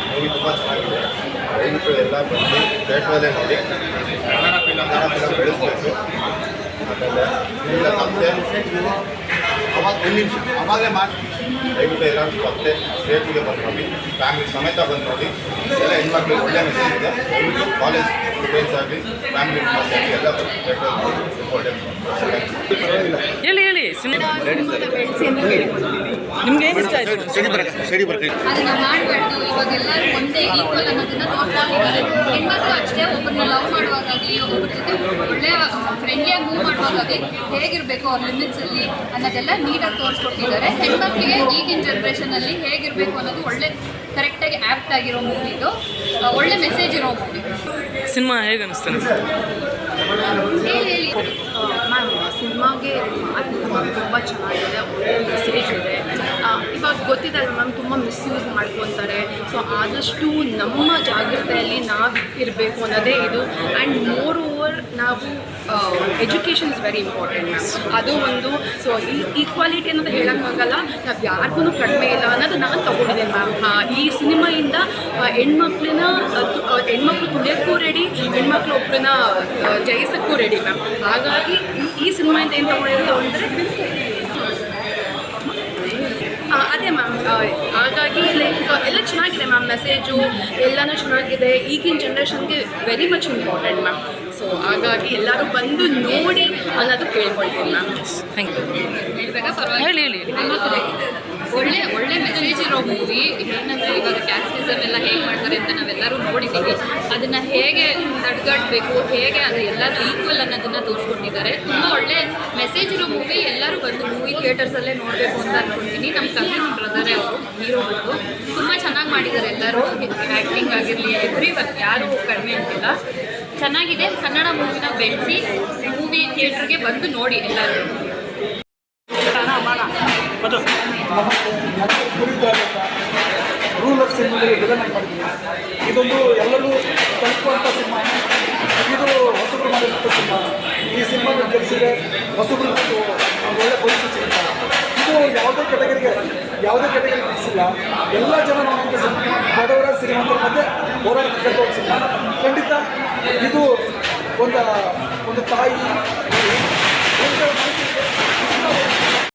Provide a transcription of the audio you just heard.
Movie ತುಂಬ ಚೆನ್ನಾಗಿದೆ. ದಯವಿಟ್ಟು ಎಲ್ಲ ಬಂದು ಥಿಯೇಟ್ರಲ್ಲೇ ನೋಡಿ. ಕನ್ನಡ ಫಿಲಮ್ ಬೆಳೆಸಬೇಕು. ಆಮೇಲೆ ಇಲ್ಲ ತಪ್ಪದೆ ಅವಾಗಲೇ ಮಾಡಿ ದಯವಿಟ್ಟು ಎಲ್ಲರೂ ತಪ್ಪದೆ ಥಿಯೇಟ್ರಿಗೆ ಬಂದು ನೋಡಿ, ಫ್ಯಾಮಿಲಿ ಸಮೇತ ಬಂದು ನೋಡಿ. ಎಲ್ಲ ಹೆಣ್ಮಕ್ಳಿಗೆ ಒಳ್ಳೆ ಮೆಸೇಜ್ ಇದೆ. ದಯವಿಟ್ಟು ಕಾಲೇಜ್ ಸ್ಟೂಡೆಂಟ್ಸ್ ಆಗಲಿ ಫ್ಯಾಮಿಲಿ ಮೆಂಬರ್ಸ್ ಆಗಲಿ ಎಲ್ಲ ಬಂದು ಥಿಯೇಟ್ರಲ್ಲಿ ಒಳ್ಳೆ ಹೇಳಿ ನಿಮ್ಗೆ ಏನು ಇಷ್ಟ ಆಯಿತು? ಅದನ್ನ ಮಾಡಬಾರ್ದು. ಇವಾಗ ಎಲ್ಲರೂ ಒಂದೇ ಈಕ್ವಲ್ ಅನ್ನೋದನ್ನ ತೋರಿಸ್ಕೊಂಡಿದ್ದಾರೆ. ಹೆಣ್ಮಕ್ಳು ಅಷ್ಟೇ ಒಬ್ಬರನ್ನ ಲವ್ ಮಾಡುವಾಗಲಿ ಒಬ್ಬರ ಜೊತೆ ಒಳ್ಳೆಯ ಫ್ರೆಂಡ್ಲಿಯಾಗಿ ಮೂವ್ ಮಾಡುವಾಗಲಿ ಹೇಗಿರಬೇಕು ಅವ್ರ ಲಿಮಿಟ್ಸಲ್ಲಿ ಅನ್ನೋದೆಲ್ಲ ನೀಟಾಗಿ ತೋರಿಸ್ಕೊಟ್ಟಿದ್ದಾರೆ. ಹೆಣ್ಮಕ್ಳಿಗೆ ಈಗಿನ ಜನ್ರೇಷನಲ್ಲಿ ಹೇಗಿರಬೇಕು ಅನ್ನೋದು ಒಳ್ಳೆ ಕರೆಕ್ಟಾಗಿ ಆ್ಯಪ್ಟ್ ಆಗಿರೋ ಮೂವಿ ಇದು. ಒಳ್ಳೆ ಮೆಸೇಜ್ ಇರೋ ಮೂವಿ. ಸಿನಿಮಾ ಹೇಗೆ ಅನಿಸ್ತಾನೆ? ಹೇಳಿ ಮ್ಯಾಮ್, ಸಿನಿಮಾಗೆ ಮಾತು ತುಂಬ ಚೆನ್ನಾಗಿದೆ, ಒಳ್ಳೆ ಮೆಸೇಜ್ ಇದೆ. ಇವಾಗ ಗೊತ್ತಿದೆ ಮ್ಯಾಮ್, ತುಂಬ ಮಿಸ್ಯೂಸ್ ಮಾಡ್ಕೊತಾರೆ. ಸೊ ಆದಷ್ಟು ನಮ್ಮ ಜಾಗ್ರತೆಯಲ್ಲಿ ನಾವು ಇರಬೇಕು ಅನ್ನೋದೇ ಇದು. ಆ್ಯಂಡ್ ಮೋರ್ ಓವರ್ ನಾವು education is very important ma'am. ಅದು ಒಂದು. ಸೊ ಈಕ್ವಾಲಿಟಿ ಅನ್ನೋದು ಹೇಳೋಕ್ಕಾಗಲ್ಲ, ನಾವು ಯಾರಿಗೂ ಕಡಿಮೆ ಇಲ್ಲ ಅನ್ನೋದು ನಾನು ತೊಗೊಂಡಿದ್ದೇನೆ ಮ್ಯಾಮ್. ಈ ಸಿನಿಮಾಯಿಂದ ಹೆಣ್ಮಕ್ಳು ತುಳಿಯೋಕ್ಕೂ ರೆಡಿ, ಹೆಣ್ಮಕ್ಳು ಒಬ್ಬರನ್ನ ಜಯಿಸೋಕ್ಕೂ ರೆಡಿ ಮ್ಯಾಮ್. ಹಾಗಾಗಿ ಈ ಸಿನಿಮಾಯಿಂದ ಏನು ತೊಗೊಂಡಿರೋದು ಅಂದರೆ ಅದೇ ಮ್ಯಾಮ್. ಹಾಗಾಗಿ ಲೈಕ್ ಎಲ್ಲ ಚೆನ್ನಾಗಿದೆ ಮ್ಯಾಮ್, ಮೆಸೇಜು ಎಲ್ಲನೂ ಚೆನ್ನಾಗಿದೆ. ಈಗಿನ ಜನ್ರೇಷನ್ಗೆ very much important ma'am. So ಹಾಗಾಗಿ ಎಲ್ಲರೂ ಬಂದು ನೋಡಿ ಅನ್ನೋದು ಕೇಳ್ಕೊಳ್ತೀನಿ ಮ್ಯಾಮ್. Thank you. ಹೇಳ್ಬೇಕಾ? ಪರವಾಗಿಲ್ಲ. ಒಳ್ಳೆ ಮೆಸೇಜ್ ಇರೋ ಮೂವಿ. ಏನಂದರೆ ಇವಾಗ ಕ್ಯಾಸ್ಟಿಸಮ್ ಎಲ್ಲ ಹೇಗೆ ಮಾಡ್ತಾರೆ ಅಂತ ನಾವೆಲ್ಲರೂ ನೋಡಿದ್ದೀವಿ. ಅದನ್ನು ಹೇಗೆ ತಡೆಗಟ್ಟಬೇಕು, ಹೇಗೆ ಅದು ಎಲ್ಲರೂ ಈಕ್ವಲ್ ಅನ್ನೋದನ್ನು ತೋರಿಸ್ಕೊಂಡಿದ್ದಾರೆ. ತುಂಬ ಒಳ್ಳೆ ಮೆಸೇಜ್ ಇರೋ ಮೂವಿ. ಎಲ್ಲರೂ ಬಂದು ಮೂವಿ ಥಿಯೇಟರ್ಸಲ್ಲೇ ನೋಡಬೇಕು ಅಂತ ಅಂದ್ಕೊಳ್ತೀನಿ. ನಮ್ಮ ಕಸಿನ್ ಬ್ರದರೇ ಅವರು ಹೀರೋ ಬಂದು ತುಂಬ ಚೆನ್ನಾಗಿ ಮಾಡಿದ್ದಾರೆ. ಎಲ್ಲರೂ ಆ್ಯಕ್ಟಿಂಗ್ ಆಗಿರಲಿ ಎವ್ರಿವನ್ ಯಾರೂ ಕಡಿಮೆ ಅಂತಿಲ್ಲ. ಚೆನ್ನಾಗಿದೆ. ಕನ್ನಡ ಮೂವಿನ ಬೆಳೆಸಿ ಮೂವಿ ಥಿಯೇಟ್ರಿಗೆ ಬಂದು ನೋಡಿ ಎಲ್ಲರೂ. ರೂಲ್ ಆಫ್ ಸಿನಿಮಾದಲ್ಲಿ ವಿಲನ್ ಮಾಡಿದ್ದೀನಿ. ಇದೊಂದು ಎಲ್ಲರೂ ತಲುಪುವಂಥ ಸಿನಿಮಾ. ಇದು ಹೊಸಬ್ರು ಮಾಡಿದಂಥ ಸಿನಿಮಾ. ಈ ಸಿನಿಮಾ ನಿರ್ಧರಿಸಿದರೆ ಹೊಸಬ್ರಿಗೆ ಒಳ್ಳೆ ಭವಿಷ್ಯ ಸಿಗುತ್ತೆ. ಇದು ಯಾವುದೇ ಕೆಟಗರಿಗೆ ಬಿಡಿಸಿಲ್ಲ. ಎಲ್ಲ ಜನ ನೋಡುವಂಥ ಸಿನಿಮಾ. ಬಡವರ ಶ್ರೀಮಂತರ ಮಧ್ಯೆ ಹೋರಾಡತಕ್ಕಂಥ ಒಂದು ಸಿನಿಮಾ. ಖಂಡಿತ ಇದು ಒಂದು ತಾಯಿ